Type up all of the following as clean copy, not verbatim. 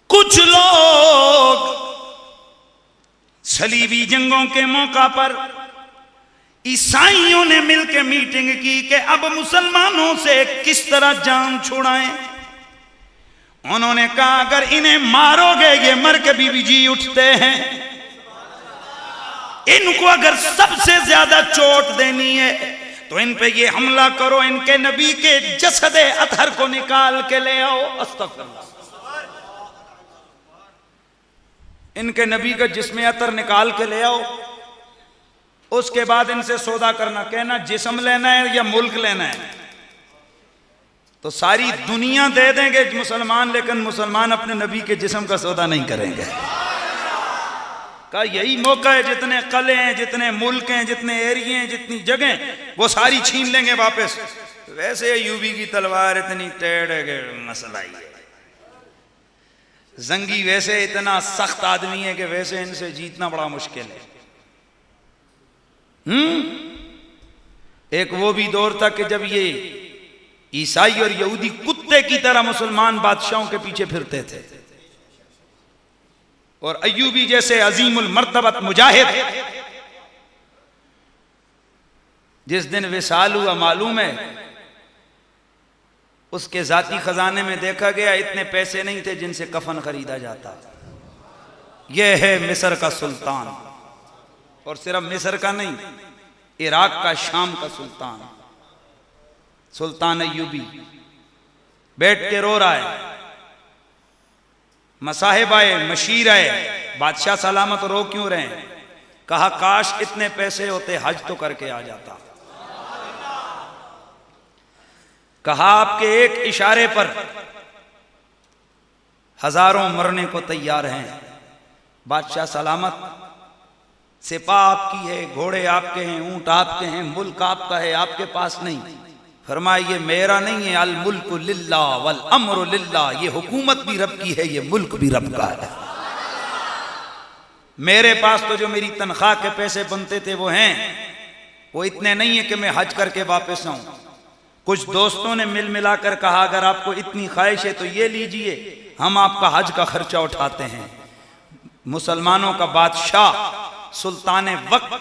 कुछ लोग सलीबी जंगों के मौका पर ईसाइयों ने मिलकर मीटिंग की कि अब मुसलमानों से किस तरह जान छुड़ाएं। उन्होंने कहा अगर इन्हें मारोगे ये मर के भी जी उठते हैं, इनको अगर सबसे ज्यादा चोट देनी है तो इन पे ये हमला करो, इनके नबी के जसदे अतहर को निकाल के ले आओ। अस्तगफिरुल्लाह। इनके नबी का जिस्म अतर निकाल के ले आओ, उसके बाद इनसे सौदा करना, कहना जिस्म लेना है या मुल्क लेना है। तो सारी दुनिया दे देंगे मुसलमान, लेकिन मुसलमान अपने नबी के जिस्म का सौदा नहीं करेंगे। का यही मौका है, जितने कले हैं, जितने मुल्क हैं, जितने एरिए हैं, जितनी जगह, वो सारी छीन लेंगे वापस। वैसे यूबी की तलवार इतनी टेढ़ है कि मसला ही है। जंगी वैसे इतना सख्त आदमी है कि वैसे इनसे जीतना बड़ा मुश्किल है। एक वो भी दौर था कि जब ये ईसाई और यहूदी कुत्ते की तरह मुसलमान बादशाहों के पीछे फिरते थे, और अय्यूबी जैसे अजीमुल मर्तबत मुजाहिद जिस दिन विसाल हुआ मालूम है, उसके जाती खजाने में देखा गया इतने पैसे नहीं थे जिनसे कफन खरीदा जाता। यह है मिस्र का सुल्तान, और सिर्फ मिस्र का नहीं, इराक का, शाम का सुल्तान, सुल्तान अय्यूबी। बैठ के रो रहा है, मसाहिब आए, मशीर आए, बादशाह सलामत, रो क्यों रहे हैं? कहा काश इतने पैसे होते हज तो करके आ जाता। कहा आपके एक इशारे पर हजारों मरने को तैयार हैं। बादशाह सलामत, सिपा आपकी है, घोड़े आपके हैं, ऊंट आपके हैं, मुल्क आपका है, आपके पास नहीं। फरमाया ये मेरा नहीं है, अल मुल्क लिल्लाह वल अम्र लिल्लाह, ये हुकूमत भी रब की है, ये मुल्क भी रब का है। मेरे पास तो जो मेरी तनख्वाह के पैसे बनते थे वो हैं, वो इतने नहीं है कि मैं हज करके वापस आऊं। कुछ दोस्तों ने मिल मिलाकर कहा अगर आपको इतनी ख्वाहिश है तो ये लीजिए, हम आपका हज का खर्चा उठाते हैं। मुसलमानों का बादशाह सुल्तान वक्त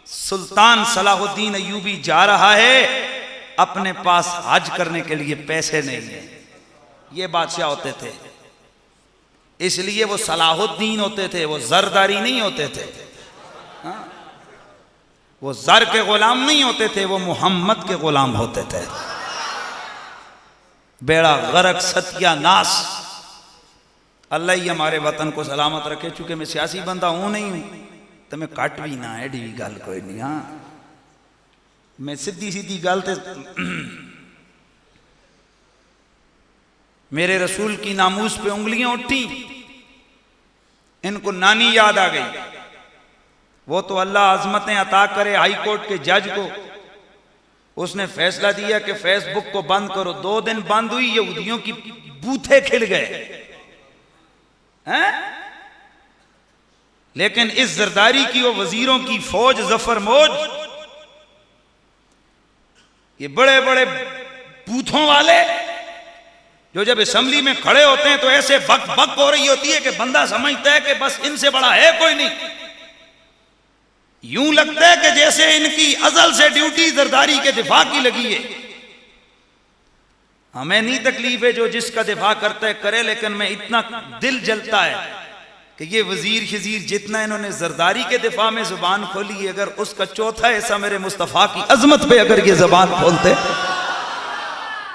सुल्तान सलाहुद्दीन अय्यूबी जा रहा है, अपने पास हज करने के लिए पैसे नहीं है। ये बादशाह होते थे, इसलिए वो सलाहुद्दीन होते थे, वो जरदारी नहीं होते थे। हाँ? वो जर के गुलाम नहीं होते थे, वो मोहम्मद के गुलाम होते थे। बेड़ा गर्क सत्यानाश। अल्लाह ही हमारे वतन को सलामत रखे। चूंकि मैं सियासी बंदा हूं नहीं हूं तो मैं कट भी ना है डी गल कोई नहीं। हाँ, मैं सीधी सीधी गल ते मेरे रसूल की नामूस पे उंगलियां उठी, इनको नानी याद आ गई। वो तो अल्लाह आजमतें अता करे हाई कोर्ट के जज को, उसने फैसला दिया कि फेसबुक को बंद करो। 2 दिन बंद हुई, यहूदियों की बूथे खिल गए हैं। लेकिन इस जरदारी की वो वजीरों की फौज जफर मौज, ये बड़े बड़े बूथों वाले जो जब असेंबली में खड़े होते हैं तो ऐसे बक बक हो रही होती है कि बंदा समझता है कि बस इनसे बड़ा है कोई नहीं। यूं लगता है कि जैसे इनकी अजल से ड्यूटी जरदारी के दिफा की लगी है। हमें नहीं तकलीफ है जो जिसका दिफा करता है करे, लेकिन मैं इतना दिल जलता है कि ये वजीर खजीर जितना इन्होंने जरदारी के दिफा में जुबान खोली, अगर उसका चौथा हिस्सा मेरे मुस्तफा की अजमत पे अगर ये जुबान खोलते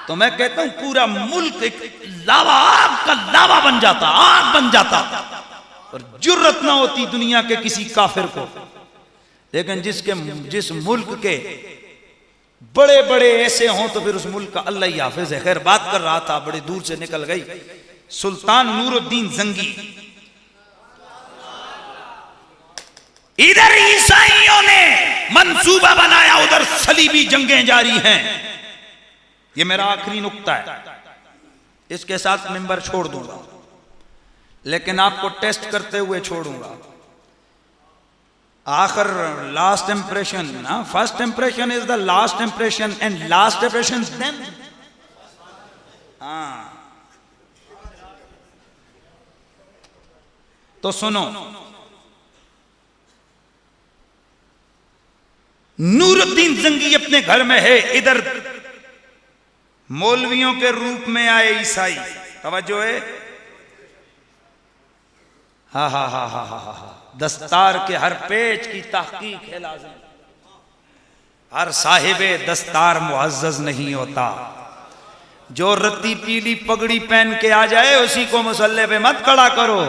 तो मैं कहता हूं पूरा मुल्क एक लावा, आग का लावा बन जाता, आग बन जाता, और जुर्रत ना होती दुनिया के किसी काफिर को। लेकिन जिस मुल्क के बड़े बड़े ऐसे हों तो फिर उस मुल्क का अल्लाह ही हाफिज है। खैर, बात कर रहा था, बड़ी दूर से निकल गई। सुल्तान नूरुद्दीन जंगी, इधर ईसाइयों ने मंसूबा बनाया, उधर सलीबी जंगें जारी हैं। ये मेरा आखिरी नुक्ता है, इसके साथ मिंबर छोड़ दूंगा, लेकिन आपको टेस्ट करते हुए छोड़ूंगा। आखिर लास्ट इंप्रेशन ना, first impression is the last impression and last impression then. हाँ, तो सुनो, नूरुद्दीन जंगी अपने घर में है, इधर मौलवियों के रूप में आए ईसाई। तवज्जो है, हा हा हा हा हा हा। दस्तार के हर पेज की तहकीक है लाज़िम। हर साहिबे दस्तार मुअज़्ज़ज़ नहीं होता। जो रत्ती पीली पगड़ी पहन के आ जाए उसी को मुसल्ले पे मत खड़ा करो।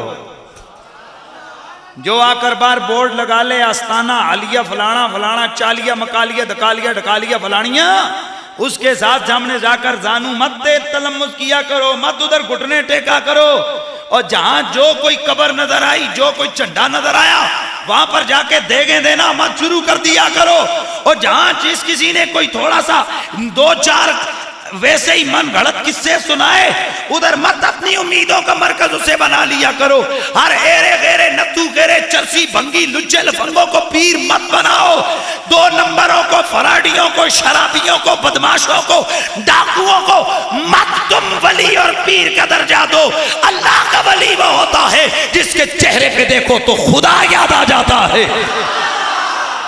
जो आकर बार बोर्ड लगा ले आस्ताना आलिया फलाना फलाना चालिया मकालिया धकालिया ढकालिया फलानिया, उसके साथ सामने जाकर जानू मत दे तलम्मुस किया करो, मत उधर घुटने टेका करो। और जहां जो कोई कब्र नजर आई, जो कोई झंडा नजर आया, वहां पर जाके देगे देना मत शुरू कर दिया करो। और जहां चीज किसी ने कोई थोड़ा सा दो चार वैसे ही मन घड़त किस्से सुनाए, उधर मत अपनी उम्मीदों का मरकज उसे बना लिया करो। हर एरे गेरे नत्थू गेरे चरसी भंगी लुच्चे लफंगों को पीर मत बनाओ। दो नंबरों को, फराडियों को, शराबियों को, बदमाशों को, डाकुओं को मत तुम वली और पीर का दर्जा दो। अल्लाह का वली वो होता है जिसके चेहरे पे देखो तो खुदा याद आ जाता है,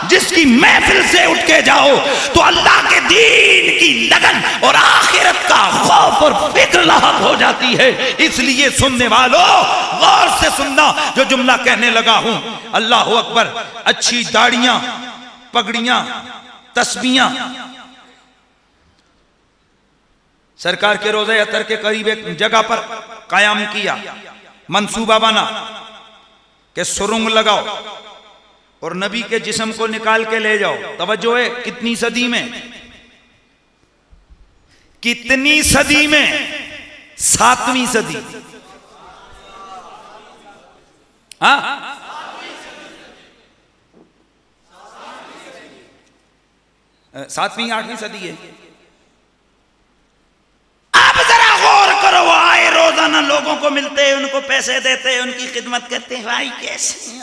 जिसकी महफिल से उठ के जाओ तो अल्लाह के दीन की लगन और आखिरत का खौफ और फिक्र लाहक हो जाती है। इसलिए सुनने वालों गौर से सुनना, जो जुमला कहने लगा हूं। अल्लाह अकबर। अच्छी दाढ़ियां, पगड़ियां, तस्बीहां सरकार के रोज़े अतर के करीब एक जगह पर कायम किया, मंसूबा बना कि सुरंग लगाओ और नबी के जिस्म को निकाल के ले जाओ। तवज्जो है, कितनी सदी में, कितनी सदी में? 7वीं सदी। हाँ, 7वीं 8वीं सदी है। अब जरा गौर करो, आए रोजाना लोगों को मिलते हैं, उनको पैसे देते हैं, उनकी खिदमत करते हैं। भाई कैसे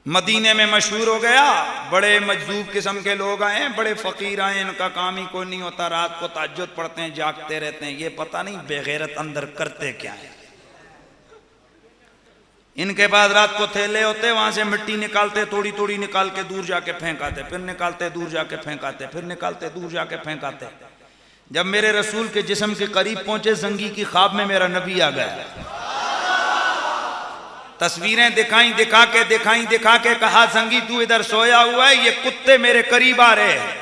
मदीने में मशहूर हो गया, बड़े मजदूब किस्म के लोग आए, बड़े फकीर आए, इनका काम ही कोई नहीं होता, रात को तहज्जुद पढ़ते हैं, जागते रहते हैं। ये पता नहीं बेगैरत अंदर करते क्या है। इनके पास रात को थैले होते, वहां से मिट्टी निकालते, थोड़ी थोड़ी निकाल के दूर जाके फेंकाते, फिर निकालते दूर जाके फेंकाते, फिर निकालते दूर जाके फेंकाते। जब मेरे रसूल के जिस्म के करीब पहुंचे, जंगी की ख्वाब में मेरा नबी आ गया। तस्वीरें दिखाई दिखा के कहा, जंगी तू इधर सोया हुआ है, ये कुत्ते मेरे करीब आ रहे हैं।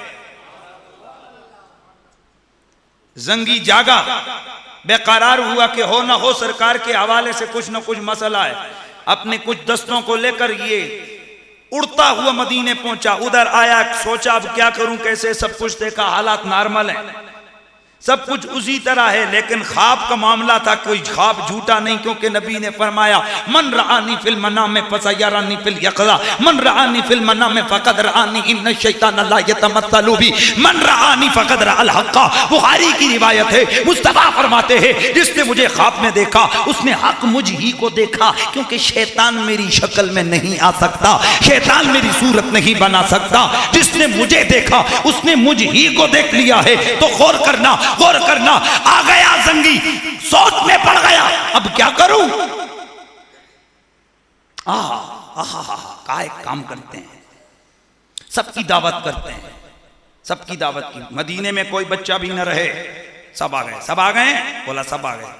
जंगी जागा, बेकरार हुआ कि हो ना हो सरकार के हवाले से कुछ ना कुछ मसला है। अपने कुछ दस्तों को लेकर ये उड़ता हुआ मदीने पहुंचा। उधर आया, सोचा अब क्या करूं, कैसे, सब कुछ देखा, हालात नॉर्मल है, सब कुछ उसी तरह है। लेकिन ख्वाब का मामला था, कोई ख्वाब झूठा नहीं, क्योंकि नबी ने फरमाया, मन रआनी फिल मनाम में फसयरानी फिल यक़ज़ा, मन रआनी फिल मनाम में फ़क़द रआनी इन्न शैतान ला यतमत्तलु बी, मन रआनी फ़क़द रअल हक़्क़ा। बुखारी की रिवायत है, मुस्तफ़ा फरमाते हैं, जिसने मुझे ख्वाब में देखा उसने हक मुझ ही को देखा, क्योंकि शैतान मेरी शक्ल में नहीं आ सकता, शैतान मेरी सूरत नहीं बना सकता। जिसने मुझे देखा उसने मुझ ही को देख लिया है। तो गौर करना, गौर करना। आ गया जंगी, सोच में पड़ गया, अब क्या करूं? एक काम करते हैं, सबकी दावत करते हैं, सबकी दावत की। मदीने में कोई बच्चा भी न रहे, सब आ गए। सब आ गए? बोला सब आ गए।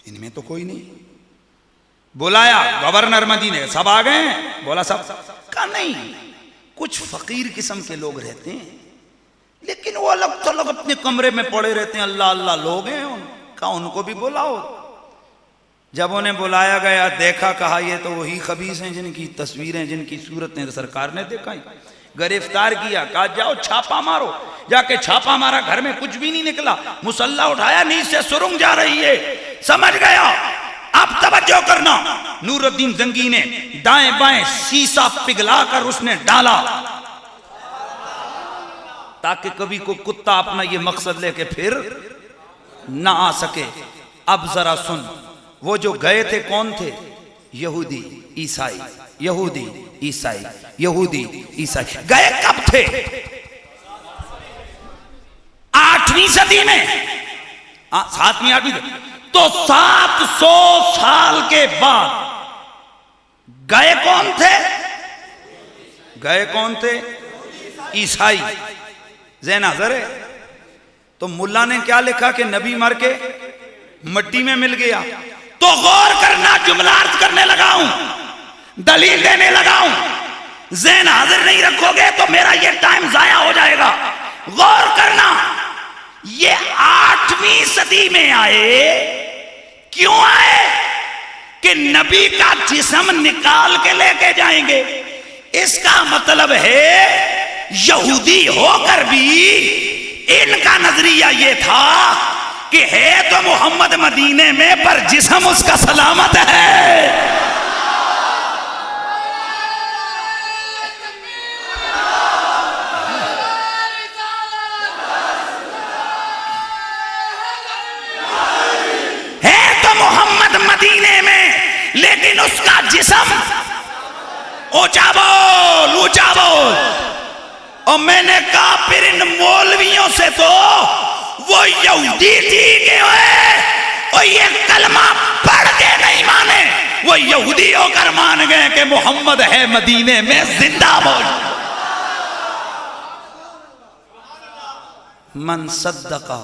इनमें तो कोई नहीं। बुलाया गवर्नर मदीने, सब आ गए? बोला सब। कहा नहीं, कुछ फकीर किस्म के लोग रहते हैं, लेकिन वो अलग थलग अपने कमरे में पड़े रहते हैं, अल्लाह अल्लाह लोग हैं, उनका उनको भी बुलाओ। जब उन्हें बुलाया गया, देखा, कहा ये तो वही खबीस हैं जिनकी तस्वीरें, जिनकी सूरतें सरकार ने दिखाई। गिरफ्तार किया, कहा जाओ छापा मारो। जाके छापा मारा, घर में कुछ भी नहीं निकला। मुसल्ला उठाया, नीचे से सुरंग जा रही है। समझ गया। अब तवज्जो करना, नूरुद्दीन जंगी ने दाएं बाएं शीशा पिघलाकर उसने डाला, ताकि कभी को कुत्ता अपना ये मकसद लेके फिर ना आ सके। अब जरा सुन, वो जो गए थे कौन थे? यहूदी ईसाई, यहूदी ईसाई, यहूदी ईसाई। गए कब थे? 8 8वीं सदी में, 7वीं 8वीं, तो 700 साल के बाद गए कौन थे? गए कौन थे? ईसाई। ज़हन हाज़िर है? तो मुल्ला ने क्या लिखा कि नबी मर के मट्टी में मिल गया। तो गौर करना, जुमला अर्ज करने लगा हूं, दलील देने लगा हूं, ज़हन हाजिर नहीं रखोगे तो मेरा ये टाइम जाया हो जाएगा। गौर करना, ये 8वीं सदी में आए। क्यों आए? कि नबी का जिस्म निकाल के लेके जाएंगे। इसका मतलब है यहूदी होकर भी इनका नजरिया ये था कि है तो मोहम्मद मदीने में, पर जिस्म उसका सलामत है। है तो मोहम्मद मदीने में, लेकिन उसका जिस्म, ऊंचा बोल, ऊंचा बोल। और मैंने कहा फिर इन मौलवियों से तो वो यहूदी ठीक है, और ये कलमा पढ़ के नहीं माने, वो यहूदी होकर मान गए कि मोहम्मद है मदीने में जिंदा। बोल मन सद्दका